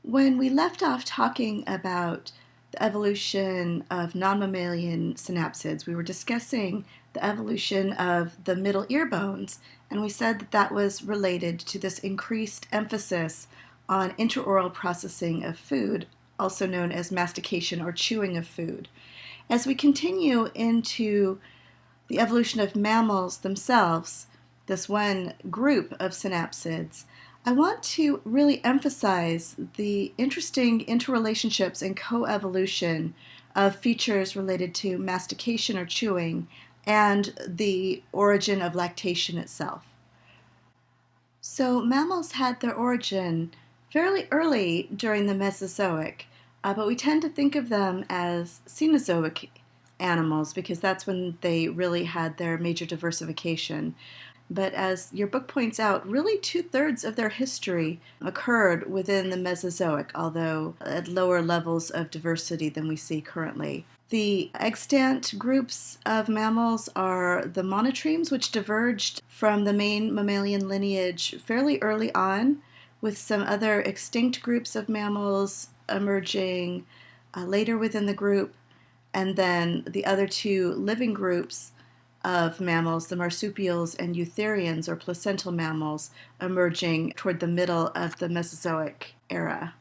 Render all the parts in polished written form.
When we left off talking about the evolution of non-mammalian synapsids, we were discussing the evolution of the middle ear bones, and we said that that was related to this increased emphasis on intraoral processing of food, also known as mastication or chewing of food. As we continue into the evolution of mammals themselves, this one group of synapsids, I want to really emphasize the interesting interrelationships and coevolution of features related to mastication or chewing and the origin of lactation itself. So mammals had their origin fairly early during the Mesozoic, but we tend to think of them as Cenozoic animals because that's when they really had their major diversification. But as your book points out, really 2/3 of their history occurred within the Mesozoic, although at lower levels of diversity than we see currently. The extant groups of mammals are the monotremes, which diverged from the main mammalian lineage fairly early on, with some other extinct groups of mammals emerging later within the group, and then the other two living groups of mammals, the marsupials and eutherians or placental mammals, emerging toward the middle of the Mesozoic era.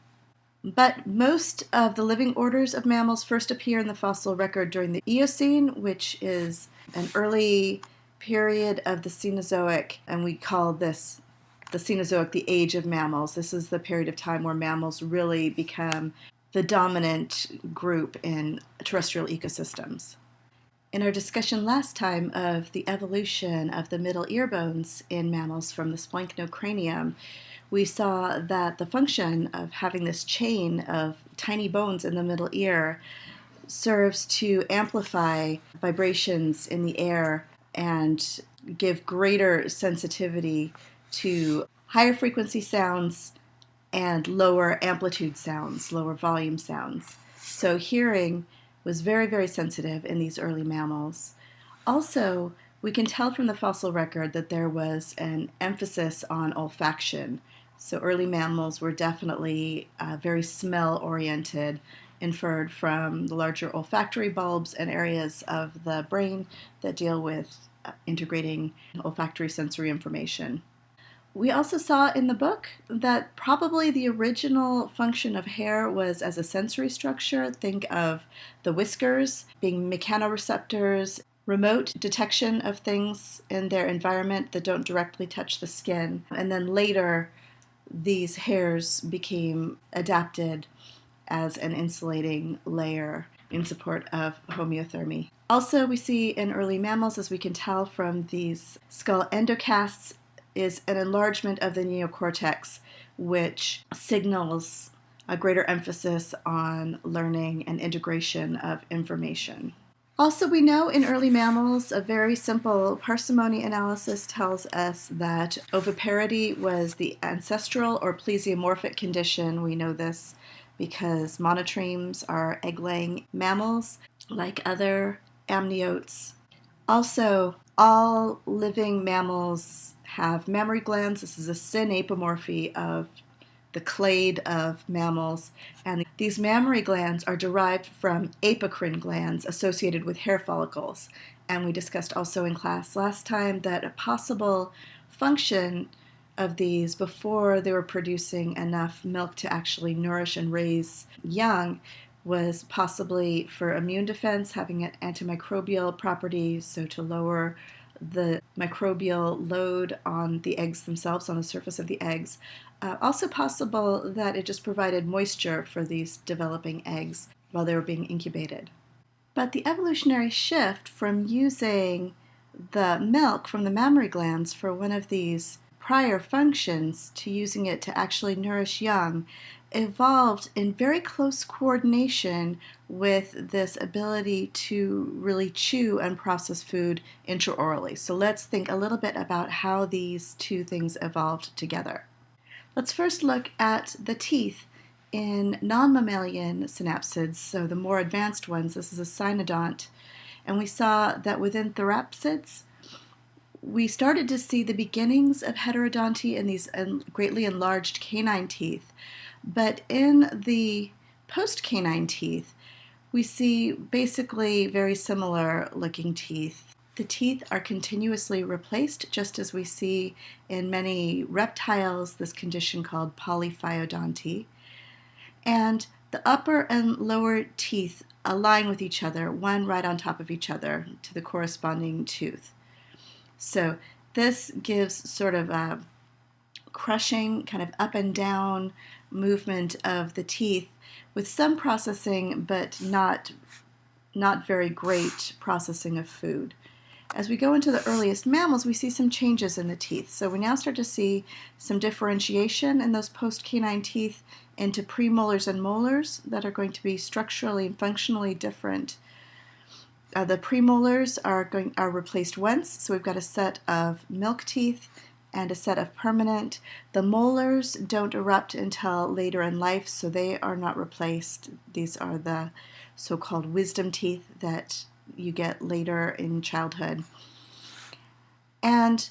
But most of the living orders of mammals first appear in the fossil record during the Eocene, which is an early period of the Cenozoic, and we call this the Cenozoic the age of mammals. This is the period of time where mammals really become the dominant group in terrestrial ecosystems. In our discussion last time of the evolution of the middle ear bones in mammals from the splanchno-cranium, we saw that the function of having this chain of tiny bones in the middle ear serves to amplify vibrations in the air and give greater sensitivity to higher frequency sounds and lower amplitude sounds, lower volume sounds. So hearing was very, very sensitive in these early mammals. Also, we can tell from the fossil record that there was an emphasis on olfaction. So early mammals were definitely very smell-oriented, inferred from the larger olfactory bulbs and areas of the brain that deal with integrating olfactory sensory information. We also saw in the book that probably the original function of hair was as a sensory structure. Think of the whiskers being mechanoreceptors, remote detection of things in their environment that don't directly touch the skin. And then later, these hairs became adapted as an insulating layer in support of homeothermy. Also, we see in early mammals, as we can tell from these skull endocasts, is an enlargement of the neocortex, which signals a greater emphasis on learning and integration of information. Also, we know in early mammals, a very simple parsimony analysis tells us that oviparity was the ancestral or plesiomorphic condition. We know this because monotremes are egg-laying mammals, like other amniotes. Also, all living mammals have mammary glands. This is a synapomorphy of the clade of mammals, and these mammary glands are derived from apocrine glands associated with hair follicles. And we discussed also in class last time that a possible function of these before they were producing enough milk to actually nourish and raise young was possibly for immune defense, having an antimicrobial property, so to lower the microbial load on the eggs themselves, on the surface of the eggs. Also possible that it just provided moisture for these developing eggs while they were being incubated. But the evolutionary shift from using the milk from the mammary glands for one of these prior functions to using it to actually nourish young evolved in very close coordination with this ability to really chew and process food intraorally. So let's think a little bit about how these two things evolved together. Let's first look at the teeth in non-mammalian synapsids, so the more advanced ones. This is a cynodont, and we saw that within therapsids, we started to see the beginnings of heterodonty in these greatly enlarged canine teeth. But in the post-canine teeth, we see basically very similar looking teeth. The teeth are continuously replaced, just as we see in many reptiles, this condition called polyphyodonty. And the upper and lower teeth align with each other, one right on top of each other to the corresponding tooth. So this gives sort of a crushing, kind of up and down movement of the teeth with some processing, but not very great processing of food. As we go into the earliest mammals, we see some changes in the teeth. So we now start to see some differentiation in those post-canine teeth into premolars and molars that are going to be structurally and functionally different. The premolars are replaced once, so we've got a set of milk teeth and a set of permanent. The molars don't erupt until later in life, so they are not replaced. These are the so-called wisdom teeth that you get later in childhood. And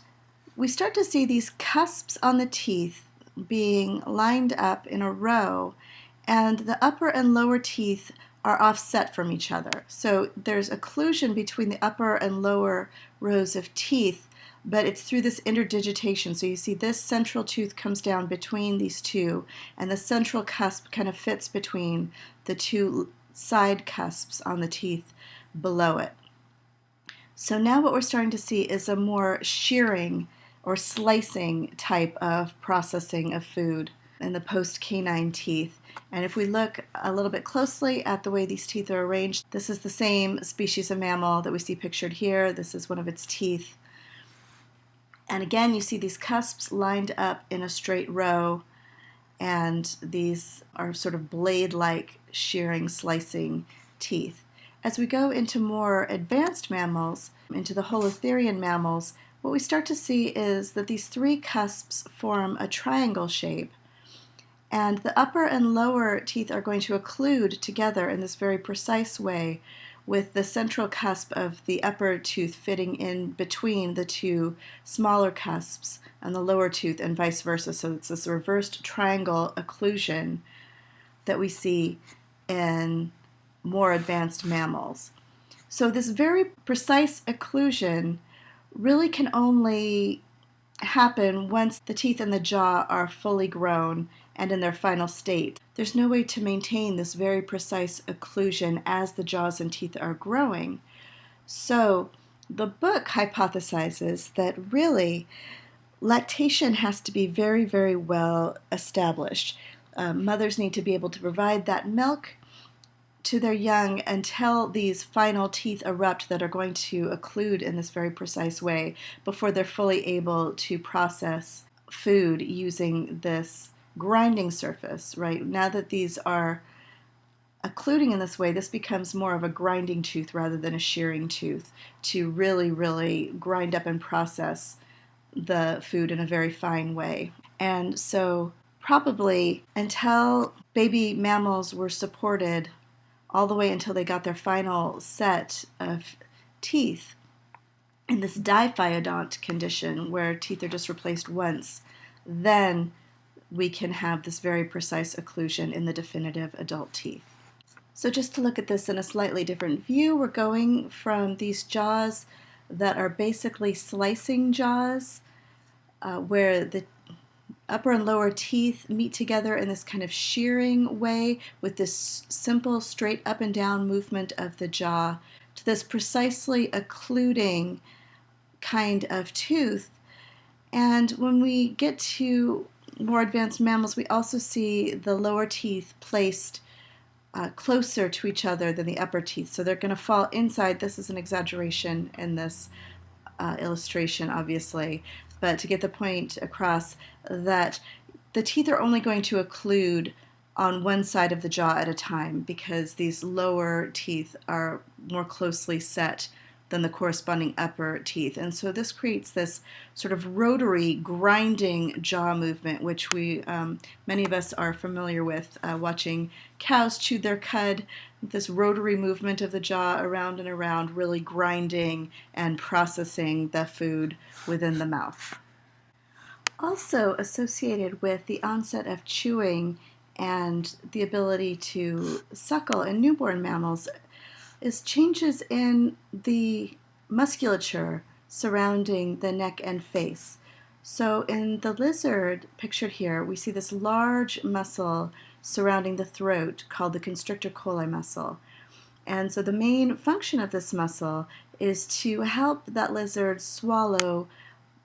we start to see these cusps on the teeth being lined up in a row, and the upper and lower teeth are offset from each other. So there's occlusion between the upper and lower rows of teeth, but it's through this interdigitation. So you see this central tooth comes down between these two, and the central cusp kind of fits between the two side cusps on the teeth below it. So now what we're starting to see is a more shearing or slicing type of processing of food in the post-canine teeth. And if we look a little bit closely at the way these teeth are arranged, this is the same species of mammal that we see pictured here. This is one of its teeth. And again, you see these cusps lined up in a straight row, and these are sort of blade-like shearing, slicing teeth. As we go into more advanced mammals, into the holotherian mammals, what we start to see is that these three cusps form a triangle shape, and the upper and lower teeth are going to occlude together in this very precise way, with the central cusp of the upper tooth fitting in between the two smaller cusps and the lower tooth, and vice versa. So it's this reversed triangle occlusion that we see in more advanced mammals. So this very precise occlusion really can only happen once the teeth in the jaw are fully grown and in their final state. There's no way to maintain this very precise occlusion as the jaws and teeth are growing. So the book hypothesizes that really lactation has to be very, very well established. Mothers need to be able to provide that milk to their young until these final teeth erupt that are going to occlude in this very precise way before they're fully able to process food using this grinding surface, right? Now that these are occluding in this way, this becomes more of a grinding tooth rather than a shearing tooth to really, really grind up and process the food in a very fine way. And so probably until baby mammals were supported all the way until they got their final set of teeth in this diphyodont condition where teeth are just replaced once, then we can have this very precise occlusion in the definitive adult teeth. So just to look at this in a slightly different view, we're going from these jaws that are basically slicing jaws, where the upper and lower teeth meet together in this kind of shearing way with this simple straight up and down movement of the jaw, to this precisely occluding kind of tooth. And when we get to more advanced mammals, we also see the lower teeth placed closer to each other than the upper teeth. So they're going to fall inside. This is an exaggeration in this illustration, obviously, but to get the point across that the teeth are only going to occlude on one side of the jaw at a time because these lower teeth are more closely set than the corresponding upper teeth. And so this creates this sort of rotary grinding jaw movement, which many of us are familiar with watching cows chew their cud, this rotary movement of the jaw around and around, really grinding and processing the food within the mouth. Also associated with the onset of chewing and the ability to suckle in newborn mammals is changes in the musculature surrounding the neck and face. So in the lizard pictured here, we see this large muscle surrounding the throat called the constrictor coli muscle. And so the main function of this muscle is to help that lizard swallow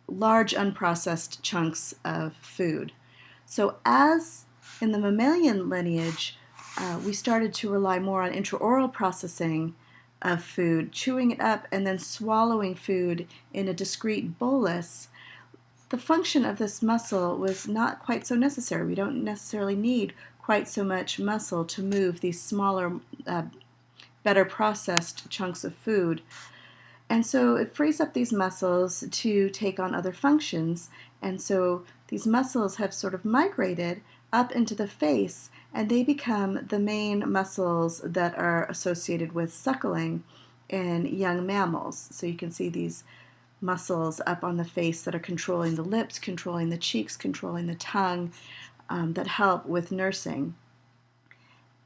large unprocessed chunks of food. So as in the mammalian lineage, we started to rely more on intraoral processing of food, chewing it up and then swallowing food in a discrete bolus. The function of this muscle was not quite so necessary. We don't necessarily need quite so much muscle to move these smaller, better processed chunks of food. And so it frees up these muscles to take on other functions. And so these muscles have sort of migrated up into the face, and they become the main muscles that are associated with suckling in young mammals. So you can see these muscles up on the face that are controlling the lips, controlling the cheeks, controlling the tongue, that help with nursing.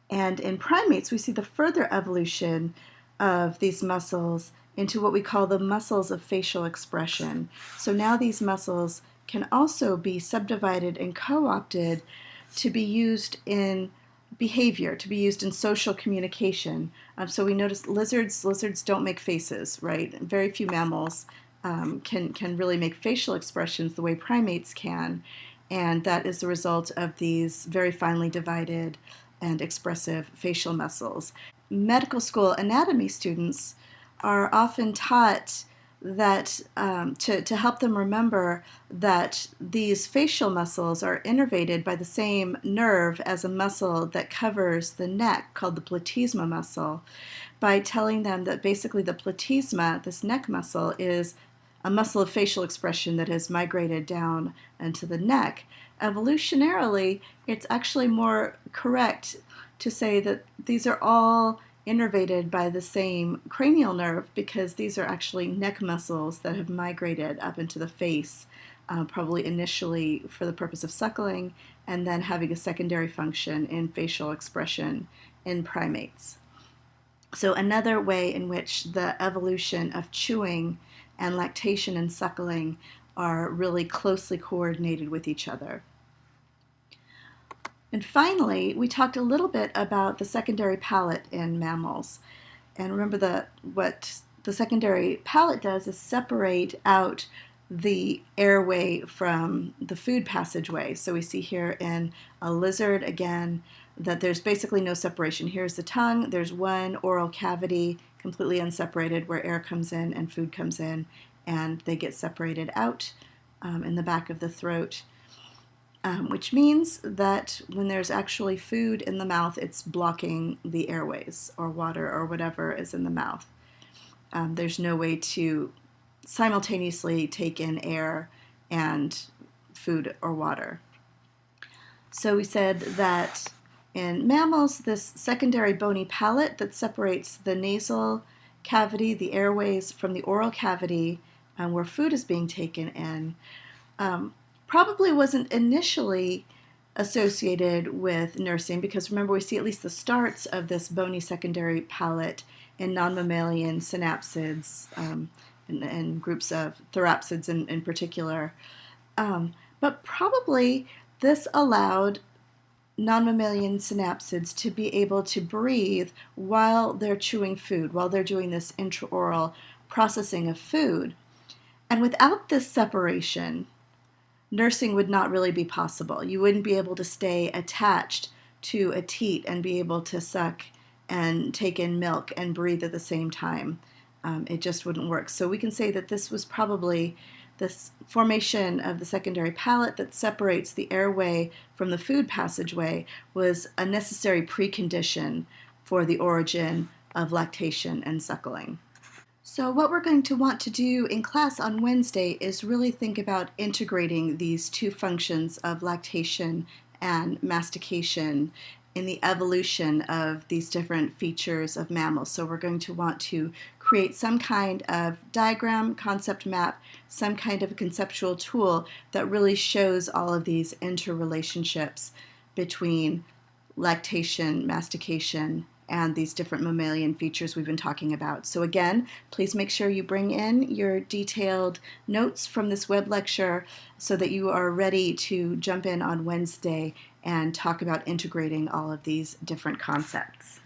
And in primates, we see the further evolution of these muscles into what we call the muscles of facial expression. So now these muscles can also be subdivided and co-opted to be used in behavior, to be used in social communication. So we notice lizards don't make faces, right? Very few mammals can really make facial expressions the way primates can, and that is the result of these very finely divided and expressive facial muscles. Medical school anatomy students are often taught that to help them remember that these facial muscles are innervated by the same nerve as a muscle that covers the neck called the platysma muscle, by telling them that basically the platysma, this neck muscle, is a muscle of facial expression that has migrated down into the neck. Evolutionarily, it's actually more correct to say that these are all innervated by the same cranial nerve, because these are actually neck muscles that have migrated up into the face, probably initially for the purpose of suckling, and then having a secondary function in facial expression in primates. So another way in which the evolution of chewing and lactation and suckling are really closely coordinated with each other. And finally, we talked a little bit about the secondary palate in mammals. And remember what the secondary palate does is separate out the airway from the food passageway. So we see here in a lizard, again, that there's basically no separation. Here's the tongue, there's one oral cavity, completely unseparated, where air comes in and food comes in, and they get separated out in the back of the throat. Which means that when there's actually food in the mouth, it's blocking the airways or water or whatever is in the mouth. There's no way to simultaneously take in air and food or water. So we said that in mammals, this secondary bony palate that separates the nasal cavity, the airways, from the oral cavity where food is being taken in, probably wasn't initially associated with nursing, because remember, we see at least the starts of this bony secondary palate in non-mammalian synapsids and groups of therapsids in particular. But probably this allowed non-mammalian synapsids to be able to breathe while they're chewing food, while they're doing this intraoral processing of food. And without this separation, nursing would not really be possible. You wouldn't be able to stay attached to a teat and be able to suck and take in milk and breathe at the same time. It just wouldn't work. So we can say that this was probably this formation of the secondary palate that separates the airway from the food passageway was a necessary precondition for the origin of lactation and suckling. So what we're going to want to do in class on Wednesday is really think about integrating these two functions of lactation and mastication in the evolution of these different features of mammals. So we're going to want to create some kind of diagram, concept map, some kind of a conceptual tool that really shows all of these interrelationships between lactation, mastication, and these different mammalian features we've been talking about. So again, please make sure you bring in your detailed notes from this web lecture so that you are ready to jump in on Wednesday and talk about integrating all of these different concepts.